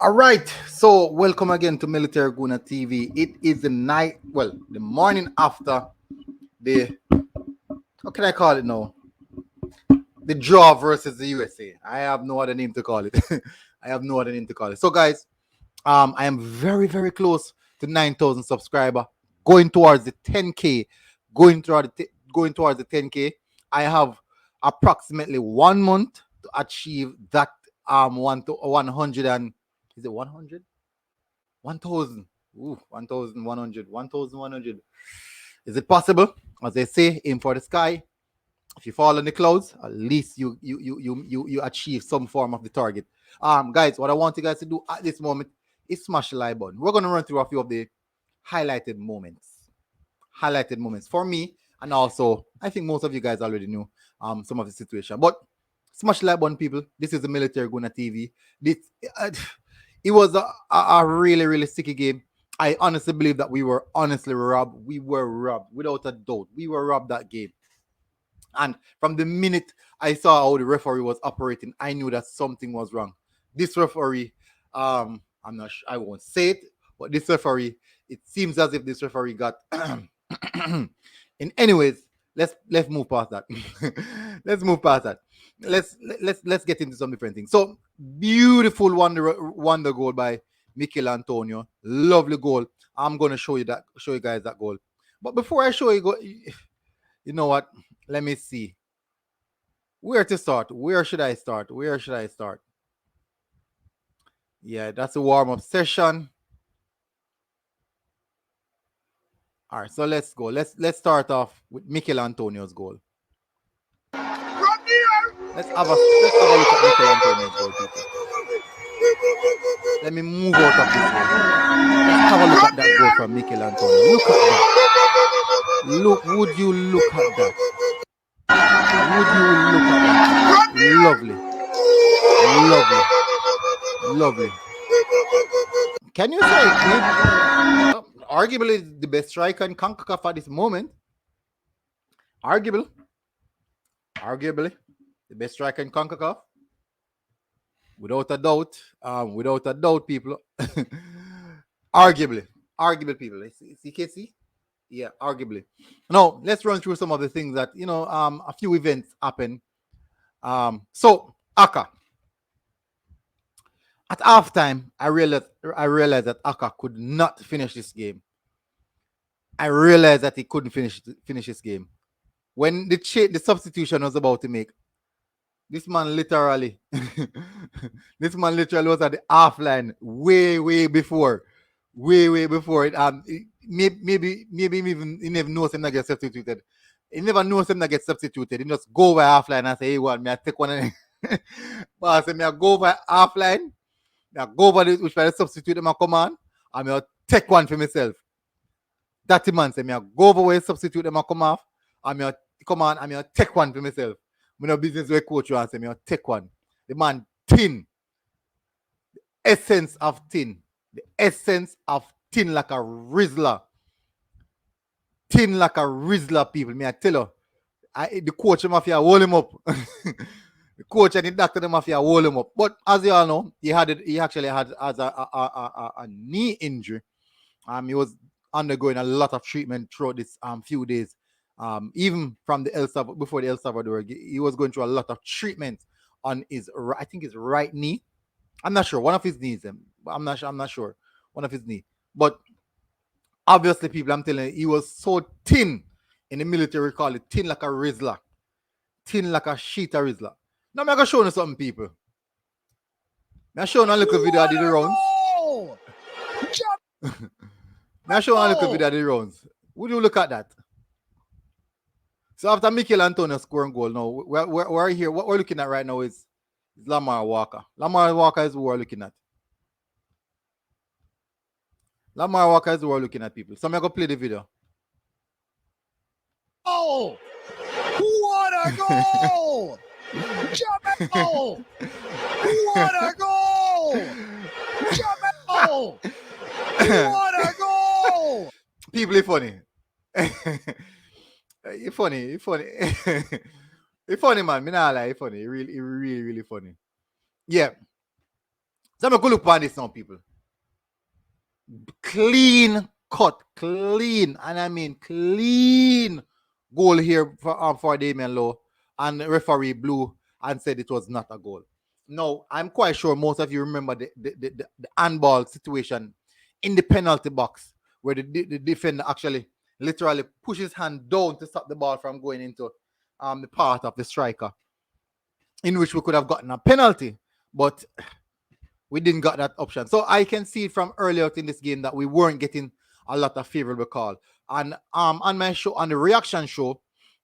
All right, so welcome again to Military Guna TV. It is the night, well, the morning after the, what can I call it now? The draw versus the USA. I have no other name to call it. I have no other name to call it. So, guys, I am very, very close to 9,000 subscriber, going towards the 10K, going towards the 10K. I have approximately 1 month to achieve that 100 and is it 100? 1,000. Ooh, 1,100. 1,100. Is it possible? As they say, aim for the sky. If you fall in the clouds, at least you achieve some form of the target. Guys, what I want you guys to do at this moment is smash the like button. We're gonna run through a few of the highlighted moments. Highlighted moments for me, and also I think most of you guys already knew some of the situation. But smash the like button, people. This is the Military Guna TV. This uh, it was a really, really sticky game. I honestly believe that we were honestly robbed. We were robbed without a doubt. We were robbed that game. And from the minute I saw how the referee was operating, I knew that something was wrong. This referee, I'm not sure, I won't say it, but this referee, it seems as if this referee got. In anyways, let's move past that. Let's move past that. Let's get into some different things. So beautiful wonder goal by Michail Antonio. Lovely goal. I'm gonna show you guys that goal. But before I show you know what? Let me see. Where to start? Where should I start? Where should I start? Yeah, that's a warm-up session. All right, so let's go. Let's start off with Michail Antonio's goal. Let's have a look at Michail Antonio's goal, people. Let me move out of this way. Let's have a look at that goal from Michail Antonio. Look at that. Would you look at that? Would you look at that? Lovely. Lovely. Can you say arguably the best striker in CONCACAF at this moment? Arguably the best striker in CONCACAF. Without a doubt, people. Arguably, people. CKC? Yeah, arguably. Now, let's run through some of the things that, a few events happen. So, Aka. At halftime, I realized that Aka could not finish this game. I realized that he couldn't finish this game. When the substitution was about to make, this man literally was at the half line way before it. Maybe even he never knows him that get substituted. He never knows him that get substituted. He just go by half line and say, hey, what, me I take one. But I say, me I go by half line, I go over which I substitute him a command, and me I take one for myself. That man say, me I go over where substitute them and come off, and me I come on and me I take one for myself. Me no business where coach you and say, me I take one. The man thin. Essence of thin. The essence of thin like a rizzler. Thin like a rizzler, people. Me I tell you. The coach them have to hold him up. The coach and the doctor them have to hold him up. But as you all know, he actually had a knee injury. He was undergoing a lot of treatment throughout this few days. Even from the El Salvador, before the El Salvador, he was going through a lot of treatment on his, I think his right knee. I'm not sure, one of his knees. I'm not sure, one of his knee. But obviously, people, I'm telling you, he was so thin. In the military, we call it thin like a rizzler, thin like a sheet of rizzler. Now, I'm gonna show you something, people. I'm showing a little video I did the rounds. Now, show a little video of the rounds. Would you look at that? So after Michail Antonio scoring goal, now we're here. What we're looking at right now is Lamar Walker. Lamar Walker is who we're looking at. Lamar Walker is who we're looking at, people. So I'm gonna play the video. Oh, what a goal! Jamaica! What a goal! Jamaica! What a goal! People are funny. You're funny. It's funny, man. Me not lie, it's funny. Really funny. Yeah. So I'm going to look upon this now, people. Clean cut, clean, and I mean clean goal here for Damian Lowe, and the referee blew and said it was not a goal. No, I'm quite sure most of you remember the handball situation in the penalty box where the defender actually literally pushes his hand down to stop the ball from going into the part of the striker, in which we could have gotten a penalty, but we didn't got that option. So I can see from earlier in this game that we weren't getting a lot of favorable call. And on my show, on the reaction show,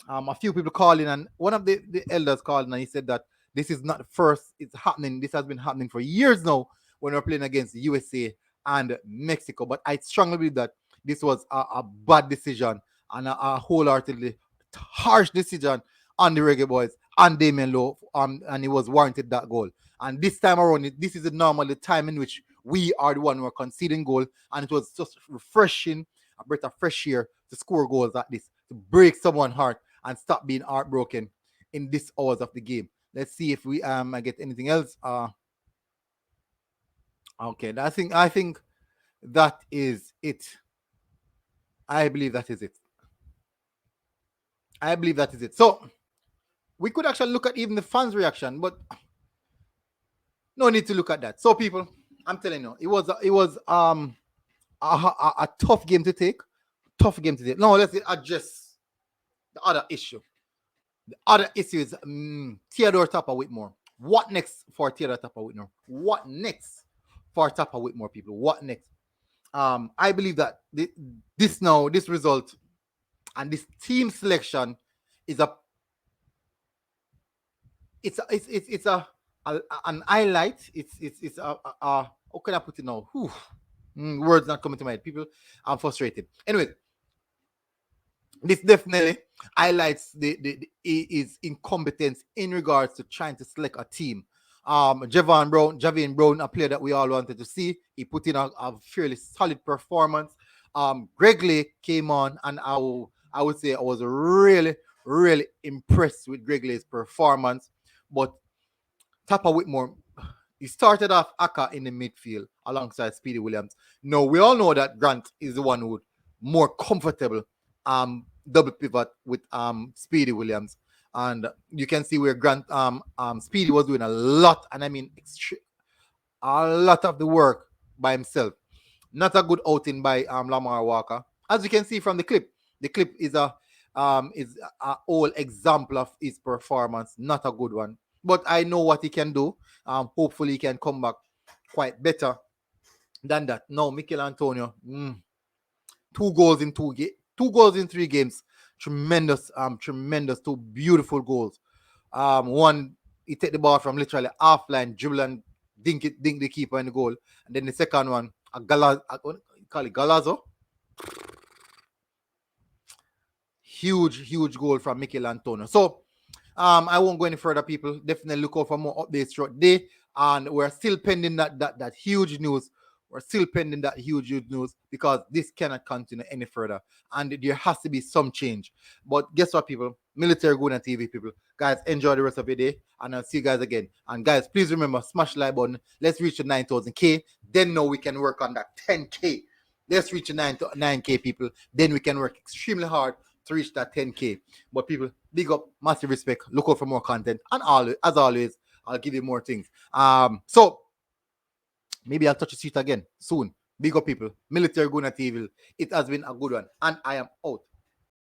a few people called in, and one of the elders called in and he said that this is not the first, it's happening. This has been happening for years now when we're playing against the USA and Mexico. But I strongly believe that this was a bad decision and a wholeheartedly harsh decision on the Reggae Boyz and Damian Lowe, and he was warranted that goal. And this time around, this is the normal time in which we are the one who are conceding goal, and it was just refreshing, a breath of fresh air to score goals like this, to break someone's heart and stop being heartbroken in this hours of the game. Let's see if we I get anything else. Okay, I think that is it. I believe that is it. I believe that is it. So we could actually look at even the fans' reaction, but no need to look at that. So people, I'm telling you, it was a tough game to take. Tough game to take. No, let's address the other issue. The other issue is Theodore Tappa Whitmore. What next for Theodore Tappa Whitmore? What next for Tappa Whitmore, people? What next? I believe that this result and this team selection is an highlight. It's a how can I put it now? Words not coming to mind. People, I'm frustrated. Anyway, this definitely highlights his incompetence in regards to trying to select a team. Javian Brown, a player that we all wanted to see, he put in a fairly solid performance. Greg Lake came on, and I would say I was really, really impressed with Greg Lake's performance. But Tappa Whitmore, he started off Aka in the midfield alongside Speedy Williams. Now, we all know that Grant is the one who more comfortable double pivot with Speedy Williams. And you can see where Grant Speedy was doing a lot, and I mean a lot of the work by himself. Not a good outing by Lamar Walker. As you can see from the clip is a whole example of his performance. Not a good one. But I know what he can do. Hopefully he can come back quite better than that. No, Michail Antonio, 2 goals in 3 games. Tremendous, 2 beautiful goals. One, he take the ball from literally half line, dribble and dink the keeper in the goal. And then the second one, call it Galazzo. Huge goal from Michail Antonio. So I won't go any further, people. Definitely look out for more updates throughout the day. And we're still pending that huge news. We're still pending that huge news because this cannot continue any further. And there has to be some change. But guess what, people? Military Guna TV, people. Guys, enjoy the rest of your day. And I'll see you guys again. And guys, please remember, smash the like button. Let's reach the 9,000K. Then now we can work on that 10K. Let's reach the 9K, people. Then we can work extremely hard to reach that 10K. But people, big up, massive respect. Look out for more content. And as always, I'll give you more things. So maybe I'll touch the street again soon. Big up, people. Military Guna TV. It has been a good one. And I am out.